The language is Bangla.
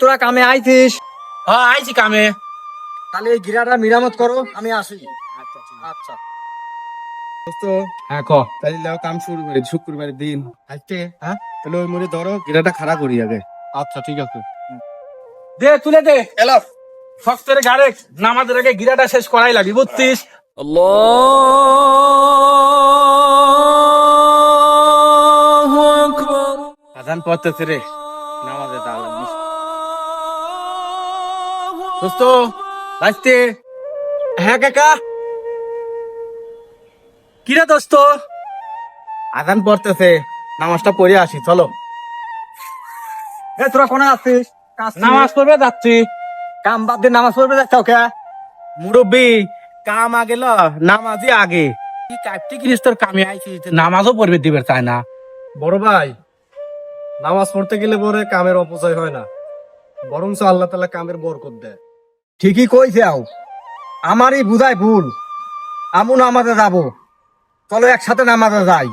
তোরা কামে আইছিস? হ্যাঁ আইছি কামে। তাহলে এই গিরাটা মেরামত করো, আমি আসি। আচ্ছা দোস্ত, হ্যাঁ ক। তাহলে লাও কাম শুরু করি শুক্রবারের দিন আজকে। হ্যাঁ, তাহলে ওই মনে ধরো গিরাটা খাড়া করি আগে। আচ্ছা ঠিক আছে। দে তুলে দে এলো শক্তের গাড়ে নামাজের আগে গিরাটা শেষ করাই লাগি বুঝছিস। আজান পড়তেছে রে, নামাজে দাঁড়ালাম দোস্ত। রাস্তে হ্যাঁ কাকা। কিরা দোস্ত? আজান পড়তেছে, নামাজটা পড়ে আসি, চলো। তোরা কোনে আছিস? নামাজ পড়বে যাচ্ছি। কাম বাদ দিয়ে নামাজ পড়বে যাচ্ছ কে? মুরব্বী, কাম আগে ল, নামাজই আগে। কি কাটতে কিনিস তোর কামে আইছি, নামাজও পড়বে দিবে চায় না। বড় ভাই, নামাজ পড়তে গেলে পরে কামের অপচয় হয় না, বরঞ্চ আল্লাহ তাআলা কামের বরকত দেয়। ঠিকই কইছাও, আমারই বুঝায় ভুল। আমু নামাজে যাব, চলো একসাথে নামাজে যাই।